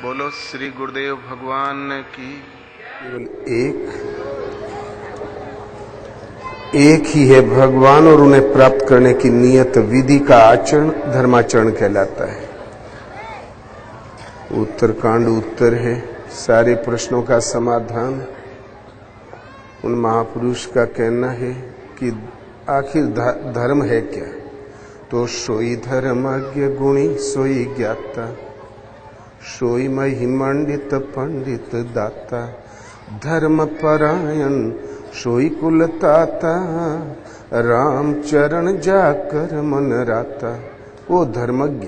बोलो श्री गुरुदेव भगवान की। केवल एक ही है भगवान, और उन्हें प्राप्त करने की नियत विधि का आचरण धर्माचरण कहलाता है। उत्तरकांड उत्तर है, सारे प्रश्नों का समाधान। उन महापुरुष का कहना है कि आखिर धर्म है क्या? तो सोई धर्मज्ञ गुणी सोई ज्ञाता, सोई महिमंडित पंडित दाता, धर्म परायण सोई कुल ताता, राम चरण जाकर मन राता। वो धर्मज्ञ,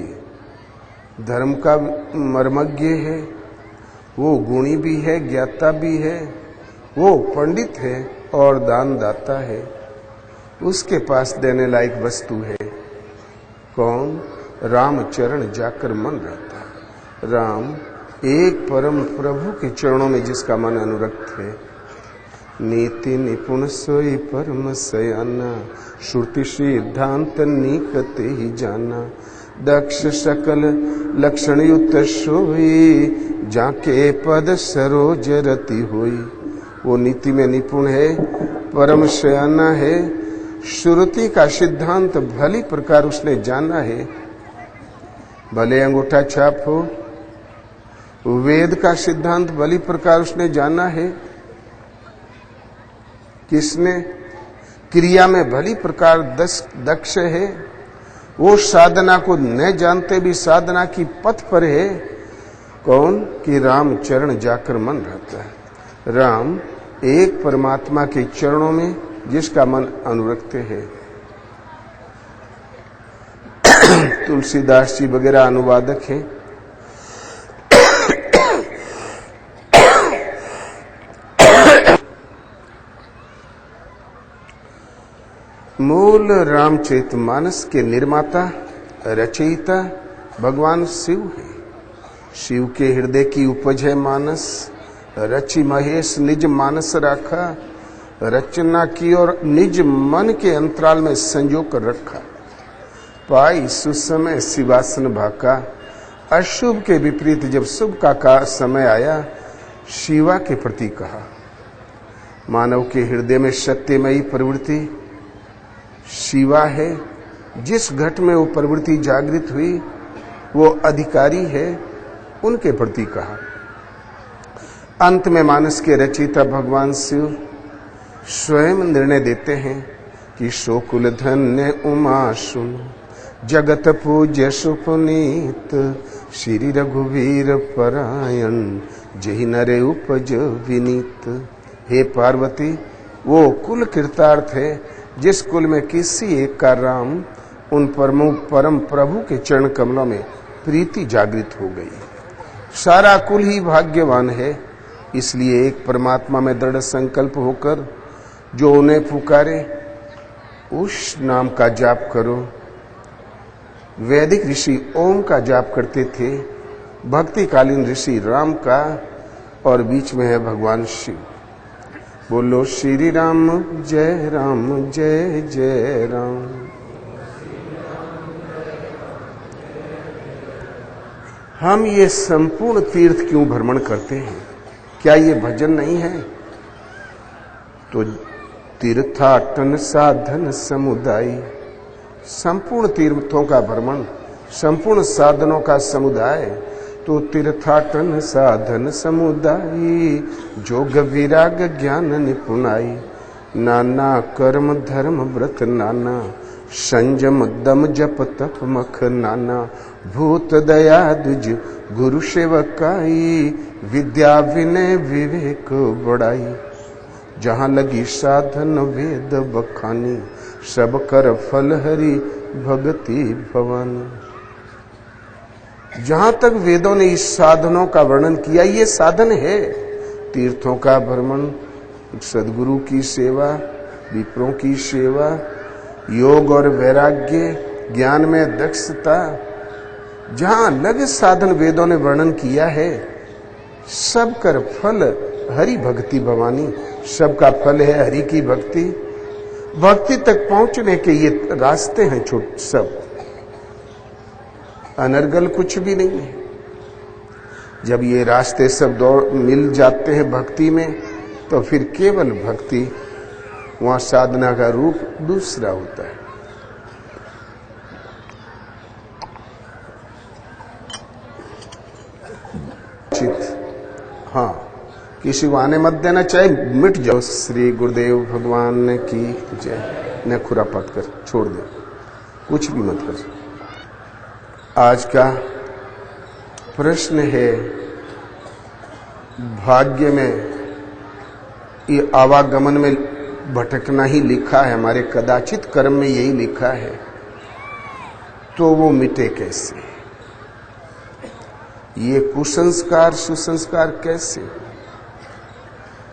धर्म का मर्मज्ञ है, वो गुणी भी है, ज्ञाता भी है, वो पंडित है और दान दाता है। उसके पास देने लायक वस्तु है कौन? राम चरण जाकर मन रहता। राम एक परम प्रभु के चरणों में जिसका मन अनुरक्त है। नीति निपुण सोई परम सयाना, श्रुति सिद्धांत निकट ही जाना, दक्ष सकल लक्षण युक्त सोई, जाके पद सरोज रति होई। वो नीति में निपुण है, परम सयाना है, श्रुति का सिद्धांत भली प्रकार उसने जाना है। भले अंगूठा छाप हो, वेद का सिद्धांत भली प्रकार उसने जाना है। किसने? क्रिया में भली प्रकार दक्ष है। वो साधना को न जानते भी साधना की पथ पर है। कौन? कि राम चरण जाकर मन रहता है। राम एक परमात्मा के चरणों में जिसका मन अनुरक्त है। तुलसीदास जी वगैरह अनुवादक हैं। मूल रामचरितमानस के निर्माता रचयिता भगवान शिव है। शिव के हृदय की उपज है मानस, रचि महेश निज मानस राखा, रचना की और निज मन के अंतराल में संजो कर रखा। पाई सुसमय शिवासन भाका, अशुभ के विपरीत जब शुभ का समय आया, शिवा के प्रति कहा। मानव के हृदय में सत्यमयी प्रवृत्ति शिवा है। जिस घट में वो प्रवृत्ति जागृत हुई वो अधिकारी है, उनके प्रति कहा। अंत में मानस के रचयिता भगवान शिव स्वयं निर्णय देते हैं कि शोकुल धन्य उमा सुन, जगत पूज्य सुपुनीत, श्री रघुवीर परायण, जहि नरे उपज विनीत। हे पार्वती, वो कुल कृतार्थ है जिस कुल में किसी एक का राम उन परम प्रभु के चरण कमलों में प्रीति जागृत हो गई। सारा कुल ही भाग्यवान है। इसलिए एक परमात्मा में दृढ़ संकल्प होकर जो उन्हें पुकारे उस नाम का जाप करो। वैदिक ऋषि ओम का जाप करते थे, भक्तिकालीन ऋषि राम का, और बीच में है भगवान शिव। बोलो श्री राम जय जय राम। हम ये संपूर्ण तीर्थ क्यों भ्रमण करते हैं? क्या ये भजन नहीं है? तो तीर्थाटन साधन समुदाय, संपूर्ण तीर्थों का भ्रमण, संपूर्ण साधनों का समुदाय। तो तीर्थाटन साधन समुदाय, जोग विराग ज्ञान निपुणाई, नाना कर्म धर्म व्रत नाना, संयम दम जप तप मख नाना, भूत दया दुज गुरु सेवकाई, विद्या विनय विवेक बड़ाई। जहाँ लगी साधन वेद बखानी, सब कर फल हरि भगति भवानी। जहां तक वेदों ने इस साधनों का वर्णन किया, ये साधन है। तीर्थों का भ्रमण, सदगुरु की सेवा, विप्रों की सेवा, योग और वैराग्य, ज्ञान में दक्षता, जहां अलग साधन वेदों ने वर्णन किया है, सब कर फल हरि भक्ति भवानी। सबका फल है हरि की भक्ति। भक्ति तक पहुंचने के ये रास्ते हैं छोटे, सब अनर्गल कुछ भी नहीं है। जब ये रास्ते सब दौड़ मिल जाते हैं भक्ति में, तो फिर केवल भक्ति, वहां साधना का रूप दूसरा होता है। हाँ, किसी को आने मत देना, चाहे मिट जाओ। श्री गुरुदेव भगवान की जय। न खुरापात कर, छोड़ दे, कुछ भी मत कर। आज का प्रश्न है, भाग्य में ये आवागमन में भटकना ही लिखा है, हमारे कदाचित कर्म में यही लिखा है, तो वो मिटे कैसे? ये कुसंस्कार सुसंस्कार कैसे?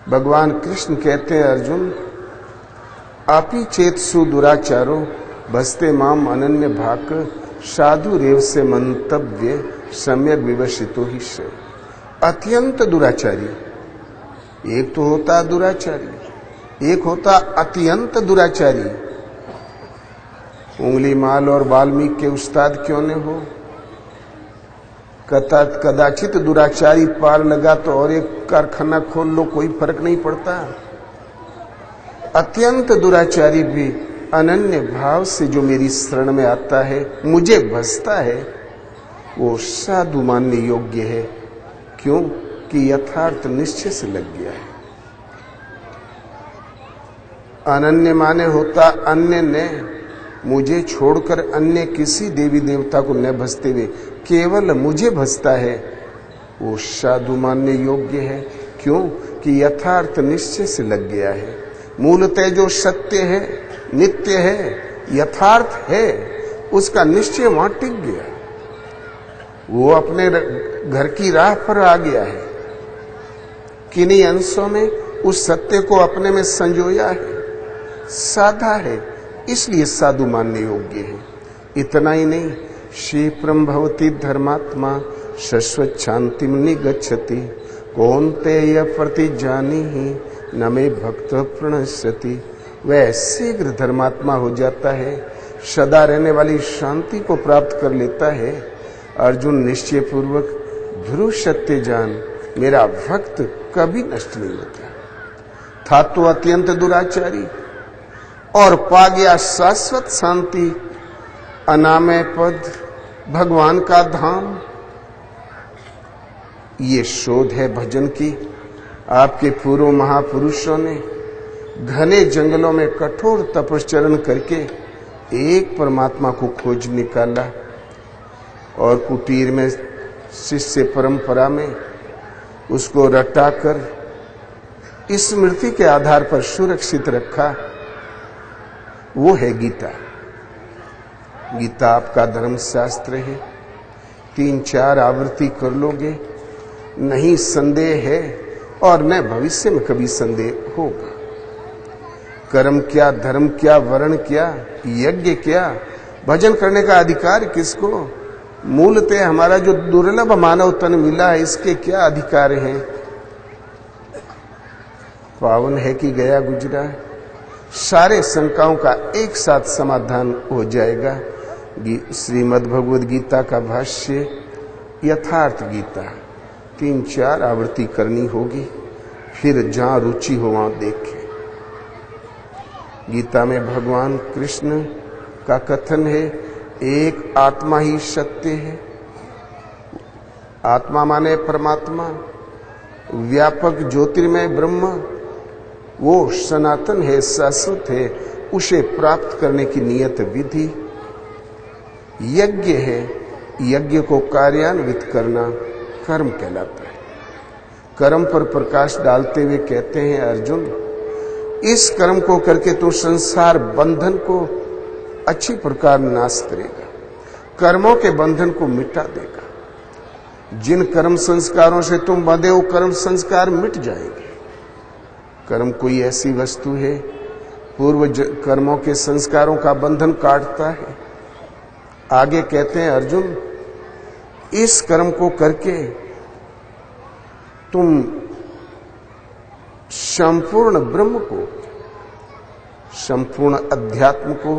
भगवान कृष्ण कहते हैं, अर्जुन आपी चेतसु दुराचारो भस्ते माम अनन्य भाक साधु रेव से मंतव्य सम्यक विवसितो ही से। अत्यंत दुराचारी, एक तो होता दुराचारी, एक होता अत्यंत दुराचारी। उंगली माल और वाल्मीकि के उस्ताद क्यों न हो, कदाचित दुराचारी पार लगा तो और एक कारखाना खोल लो, कोई फर्क नहीं पड़ता। अत्यंत दुराचारी भी अनन्य भाव से जो मेरी शरण में आता है, मुझे भजता है, वो साधु मानने योग्य है। क्यों कि यथार्थ निश्चय से लग गया है। अनन्य माने होता अन्य ने, मुझे छोड़कर अन्य किसी देवी देवता को न भजते हुए केवल मुझे भजता है, वो साधु मानने योग्य है। क्यों कि यथार्थ निश्चय से लग गया है। मूलतः जो सत्य है, नित्य है, यथार्थ है, उसका निश्चय वहां टिक गया। वो अपने घर की राह पर आ गया है, किन्हीं अंशों में उस सत्य को अपने में संजोया है, साधा है, इसलिए साधु मानने योग्य है। इतना ही नहीं, क्षिप्रम भवति धर्मात्मा शाश्वत शांतिम निगच्छति कौन्तेय प्रतिजानीहि न मे भक्त प्रणश्यति। वह शीघ्र धर्मात्मा हो जाता है, सदा रहने वाली शांति को प्राप्त कर लेता है। अर्जुन निश्चय पूर्वक ध्रुव सत्य जान, मेरा भक्त कभी नष्ट नहीं होता। था तो अत्यंत दुराचारी और पा गया शाश्वत शांति, अनामय पद, भगवान का धाम। ये शोध है भजन की। आपके पूर्व महापुरुषों ने घने जंगलों में कठोर तपश्चरण करके एक परमात्मा को खोज निकाला और कुटीर में शिष्य परंपरा में उसको रटाकर स्मृति के आधार पर सुरक्षित रखा। वो है गीता। गीता आपका धर्मशास्त्र है। 3-4 आवृत्ति कर लोगे, नहीं संदेह है और न भविष्य में कभी संदेह होगा। कर्म क्या, धर्म क्या, वर्ण क्या, यज्ञ क्या, भजन करने का अधिकार किसको? मूलतः हमारा जो दुर्लभ मानव तन मिला है, इसके क्या अधिकार हैं? पावन है कि गया गुजरा, सारे शंकाओं का एक साथ समाधान हो जाएगा। श्रीमद् भगवद गीता का भाष्य यथार्थ गीता 3-4 आवृत्ति करनी होगी, फिर जहां रुचि हो वहां देखें। गीता में भगवान कृष्ण का कथन है, एक आत्मा ही सत्य है। आत्मा माने परमात्मा, व्यापक ज्योतिर्मय ब्रह्म, वो सनातन है, शाश्वत है। उसे प्राप्त करने की नियत विधि यज्ञ है। यज्ञ को कार्यान्वित करना कर्म कहलाता है। कर्म पर प्रकाश डालते हुए कहते हैं, अर्जुन इस कर्म को करके तू संसार बंधन को अच्छी प्रकार नाश करेगा, कर्मों के बंधन को मिटा देगा। जिन कर्म संस्कारों से तुम बंधे हो, कर्म संस्कार मिट जाएंगे। कर्म कोई ऐसी वस्तु है, पूर्व कर्मों के संस्कारों का बंधन काटता है। आगे कहते हैं, अर्जुन इस कर्म को करके तुम संपूर्ण ब्रह्म को, संपूर्ण अध्यात्म को